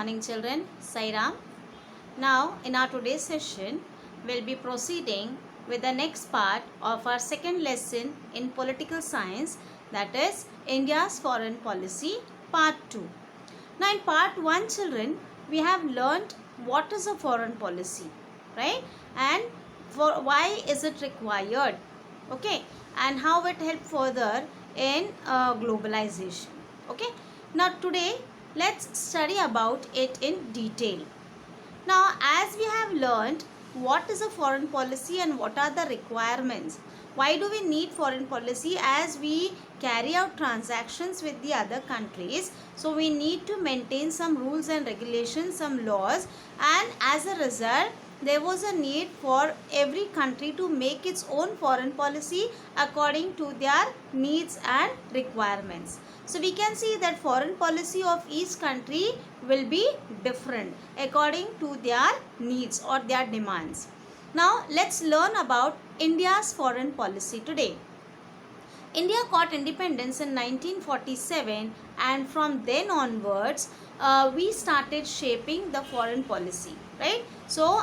morning children, Sairam. Now in our today's session, we'll be proceeding with the next part of our second lesson in political science, that is India's foreign policy part 2. Now in part 1 children, we have learnt what is a foreign policy, right? And for why is it required, okay? And how it help further in globalization, okay? Now today let's study about it in detail. Now, as we have learned what is a foreign policy and what are the requirements, why do we need foreign policy? As we carry out transactions with the other countries, so we need to maintain some rules and regulations, some laws, and as a result there was a need for every country to make its own foreign policy according to their needs and requirements. So we can see that foreign policy of each country will be different according to their needs or their demands. Now let's learn about India's foreign policy today. India got independence in 1947, and from then onwards we started shaping the foreign policy, right? So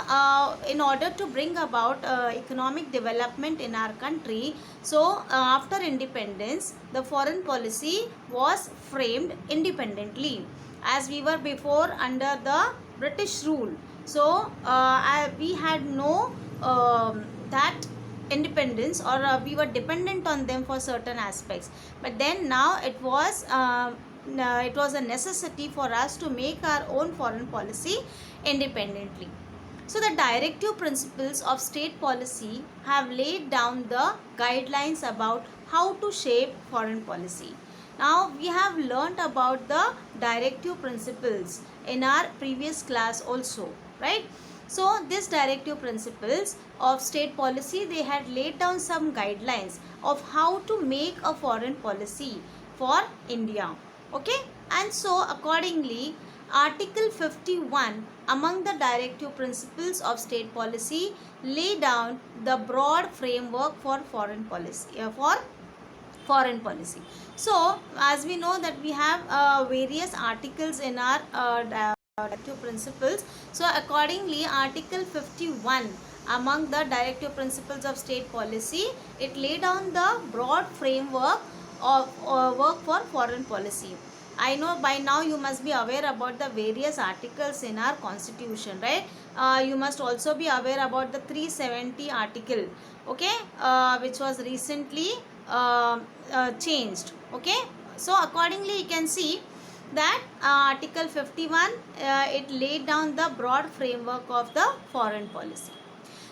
in order to bring about economic development in our country, so after independence the foreign policy was framed independently, as we were before under the British rule. So we had no that independence, or we were dependent on them for certain aspects, but then now it was a necessity for us to make our own foreign policy independently. So the directive principles of state policy have laid down the guidelines about how to shape foreign policy. Now we have learnt about the directive principles in our previous class also, right? So these directive principles of state policy, they had laid down some guidelines of how to make a foreign policy for India, okay? And so accordingly, Article 51 among the directive principles of state policy lay down the broad framework for foreign policy. So as we know that we have various articles in our directive principles. So accordingly, Article 51 among the directive principles of state policy, it laid down the broad framework of work for foreign policy. I know by now you must be aware about the various articles in our constitution, right? You must also be aware about the 370 article, okay, which was recently changed, okay? So accordingly you can see that Article 51 it laid down the broad framework of the foreign policy.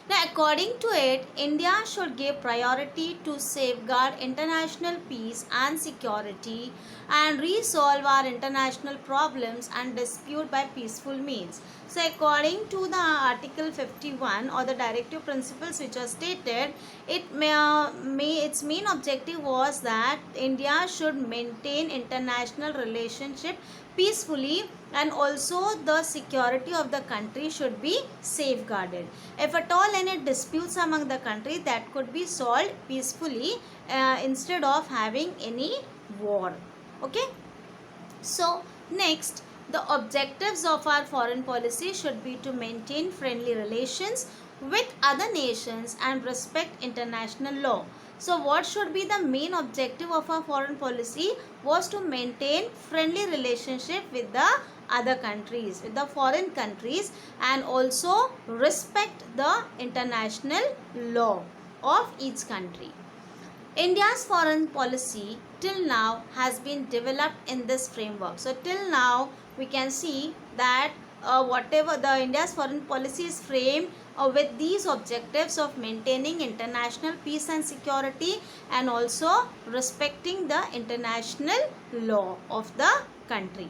Now according to it, India should give priority to safeguard international peace and security and resolve our international problems and dispute by peaceful means. So according to the Article 51 or the directive principles which are stated, its main objective was that India should maintain international relationship peacefully, and also the security of the country should be safeguarded. If at all any disputes among the country, that could be solved peacefully instead of having any war, okay? So next, the objectives of our foreign policy should be to maintain friendly relations with other nations and respect international law. So what should be the main objective of our foreign policy was to maintain friendly relationship with the other countries, with the foreign countries, and also respect the international law of each country. India's foreign policy till now has been developed in this framework. So till now we can see that whatever the India's foreign policy is framed with these objectives of maintaining international peace and security and also respecting the international law of the country.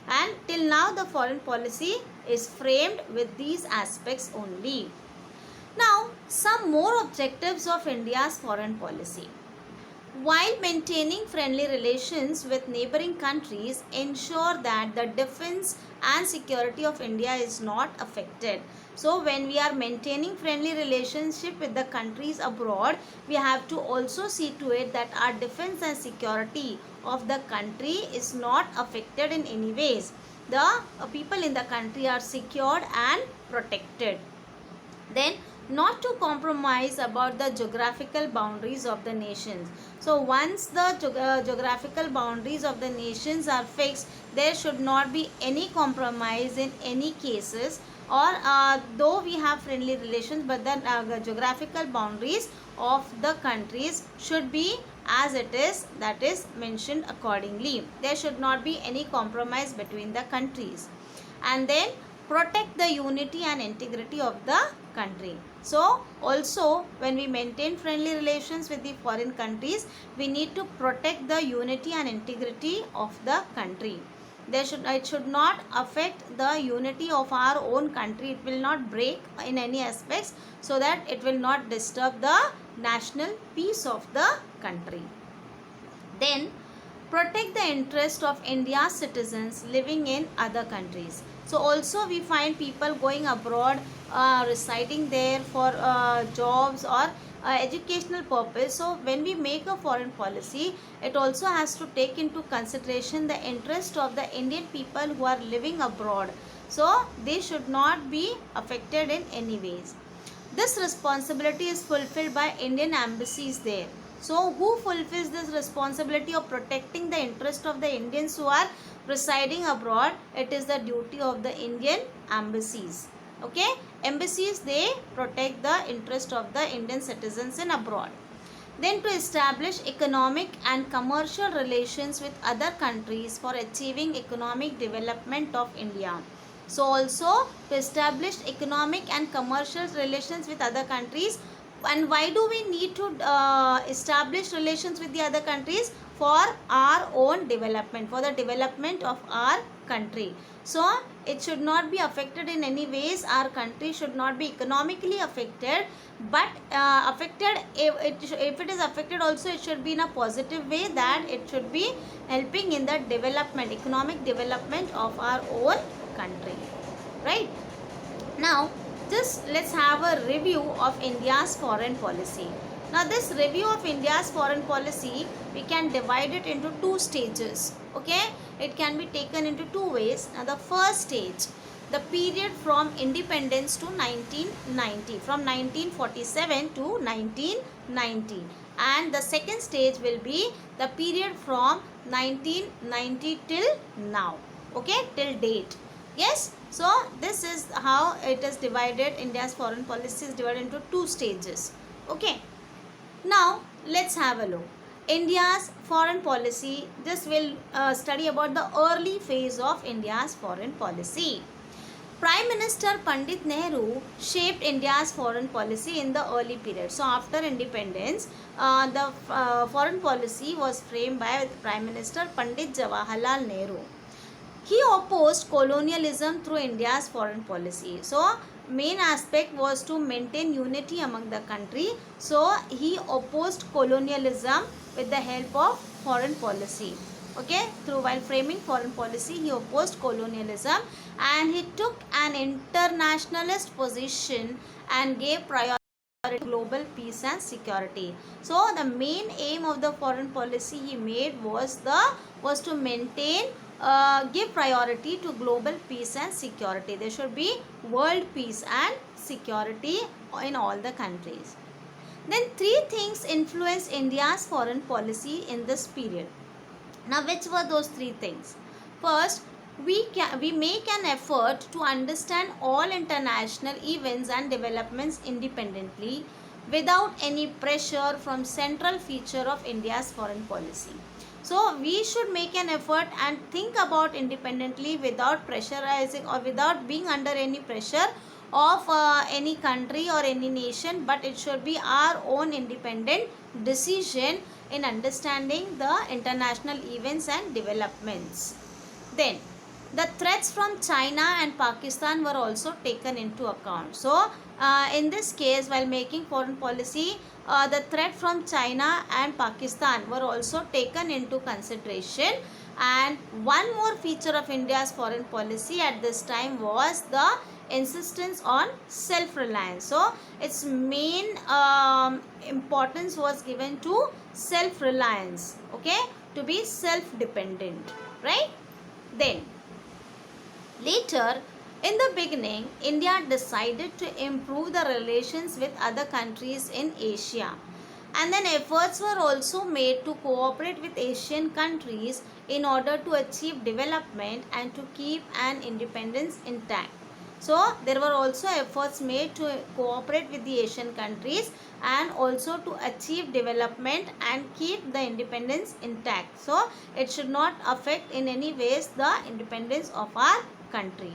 And till now the foreign policy is framed with these aspects only. Now some more objectives of India's foreign policy. While maintaining friendly relations with neighboring countries, ensure that the defense and security of India is not affected. So when we are maintaining friendly relationship with the countries abroad, we have to also see to it that our defense and security of the country is not affected in any ways. the people in the country are secured and protected. Then, not to compromise about the geographical boundaries of the nations. So once the geographical boundaries of the nations are fixed, there should not be any compromise in any cases, or though we have friendly relations, but the geographical boundaries of the countries should be as it is, that is mentioned accordingly. There should not be any compromise between the countries. And then protect the unity and integrity of the country. So also, when we maintain friendly relations with the foreign countries, we need to protect the unity and integrity of the country. It should not affect the unity of our own country. It will not break in any aspects, so that it will not disturb the national peace of the country. Then protect the interest of India's citizens living in other countries. So also we find people going abroad, residing there for jobs or educational purpose. So when we make a foreign policy, it also has to take into consideration the interest of the Indian people who are living abroad. So they should not be affected in any ways. This responsibility is fulfilled by Indian embassies there. So who fulfills this responsibility of protecting the interest of the Indians who are residing abroad? It is the duty of the Indian embassies. Okay, embassies, they protect the interest of the Indian citizens in abroad. Then to establish economic and commercial relations with other countries for achieving economic development of India. So also to establish economic and commercial relations with other countries. And why do we need to establish relations with the other countries? For our own development, for the development of our country. So it should not be affected in any ways. Our country should not be economically affected, but affected, if it is affected also, it should be in a positive way, that it should be helping in the development, economic development of our own country, right? Now just let's have a review of India's foreign policy. Now this review of India's foreign policy, we can divide it into two stages. Okay, it can be taken into two ways. Now the first stage, the period from independence to 1990, from 1947 to 1990, and the second stage will be the period from 1990 till now. Okay, till date. Yes, so this is how it is divided. India's foreign policy is divided into two stages. Okay, now let's have a look. India's foreign policy, this will study about the early phase of India's foreign policy. Prime Minister Pandit Nehru shaped India's foreign policy in the early period. So after independence, the foreign policy was framed by Prime Minister Pandit Jawaharlal Nehru. He opposed colonialism through India's foreign policy. So main aspect was to maintain unity among the country. So he opposed colonialism with the help of foreign policy. Okay, through while framing foreign policy, he opposed colonialism, and he took an internationalist position and gave priority to global peace and security. So the main aim of the foreign policy he made was to maintain, give priority to global peace and security. There should be world peace and security in all the countries. Then three things influenced India's foreign policy in this period. Now which were those three things? First, we make an effort to understand all international events and developments independently without any pressure from central feature of India's foreign policy. So we should make an effort and think about independently without pressurizing or without being under any pressure of any country or any nation, but it should be our own independent decision in understanding the international events and developments. Then the threats from China and Pakistan were also taken into account. So in this case, while making foreign policy, the threat from China and Pakistan were also taken into consideration. And one more feature of India's foreign policy at this time was the insistence on self-reliance. So its main importance was given to self-reliance, okay, to be self-dependent, right? Then Later, in the beginning, India decided to improve the relations with other countries in Asia. And then efforts were also made to cooperate with Asian countries in order to achieve development and to keep an independence intact. So there were also efforts made to cooperate with the Asian countries and also to achieve development and keep the independence intact. So it should not affect in any ways the independence of our country.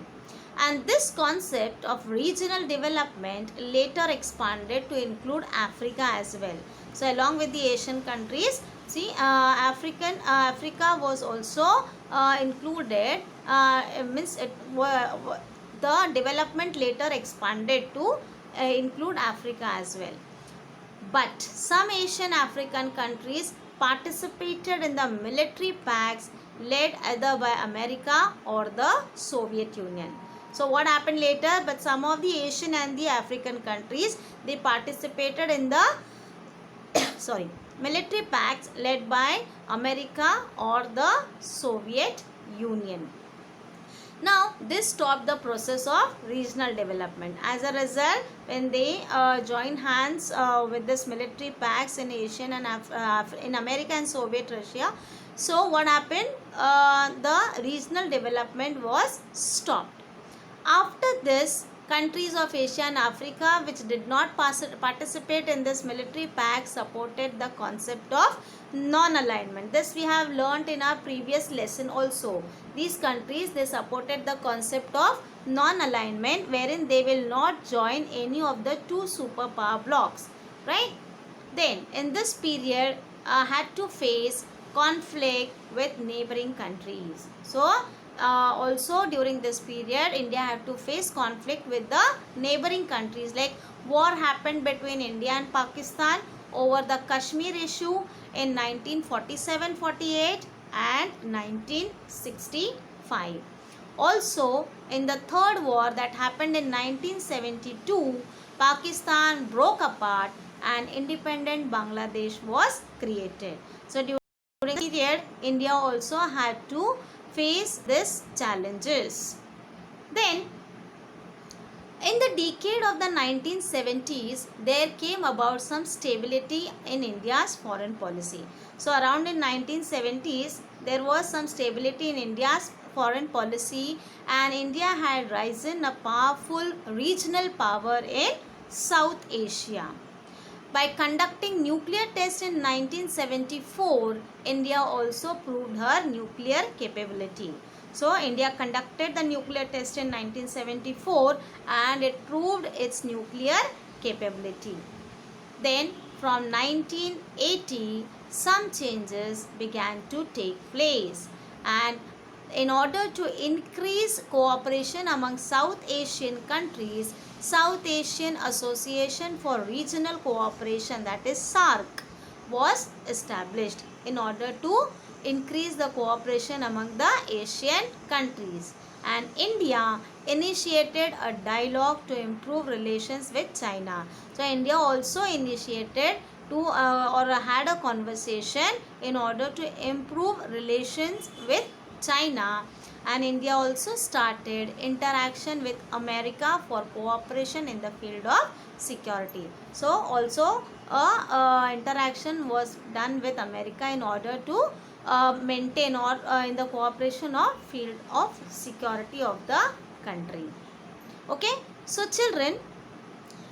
And this concept of regional development later expanded to include Africa as well. So along with the Asian countries, see, Africa was also included. Means the development later expanded to include Africa as well. But some Asian African countries participated in the military pacts led either by America or the Soviet Union. So what happened later? But some of the Asian and the African countries, they participated in the military pacts led by America or the Soviet Union. Now, this stopped the process of regional development. As a result, when they joined hands with this military pacts in Asian and in America and Soviet Russia, so what happened? The regional development was stopped. After this, countries of Asia and Africa which did not participate in this military pact supported the concept of non-alignment. This we have learnt in our previous lesson also. These countries, they supported the concept of non-alignment wherein they will not join any of the two superpower blocks, right? Then in this period had to face conflict with neighboring countries. So also during this period, India had to face conflict with the neighboring countries, like war happened between India and Pakistan over the Kashmir issue in 1947-48 and 1965. Also, in the third war that happened in 1972, Pakistan broke apart and independent Bangladesh was created. So during this period, India also had to face these challenges. Then, in the decade of the 1970s, there came about some stability in India's foreign policy. So, around in 1970s, there was some stability in India's foreign policy and India had risen a powerful regional power in South Asia. By conducting nuclear tests in 1974, India also proved her nuclear capability. So, India conducted the nuclear test in 1974 and it proved its nuclear capability. Then, from 1980, some changes began to take place, and in order to increase cooperation among South Asian countries, South Asian Association for Regional Cooperation, that is SAARC, was established in order to increase the cooperation among the Asian countries. And India initiated a dialogue to improve relations with China. So India also initiated to or had a conversation in order to improve relations with China, and India also started interaction with America for cooperation in the field of security. So also interaction was done with America in order to maintain or in the cooperation of field of security of the country. Okay, so children,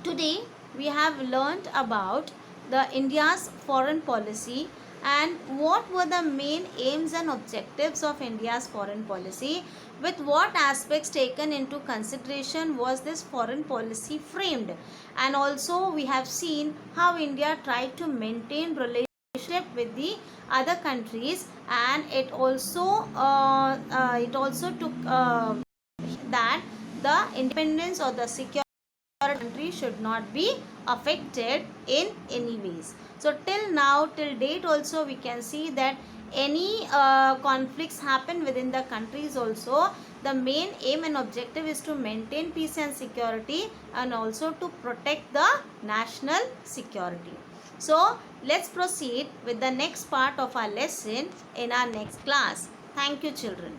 today we have learnt about the India's foreign policy and what were the main aims and objectives of India's foreign policy, with what aspects taken into consideration was this foreign policy framed, and also we have seen how India tried to maintain relationship with the other countries, and it also took that the independence or the security country should not be affected in any ways. So till now, till date also, we can see that any conflicts happen within the countries also, the main aim and objective is to maintain peace and security and also to protect the national security. So let's proceed with the next part of our lesson in our next class. Thank you, children.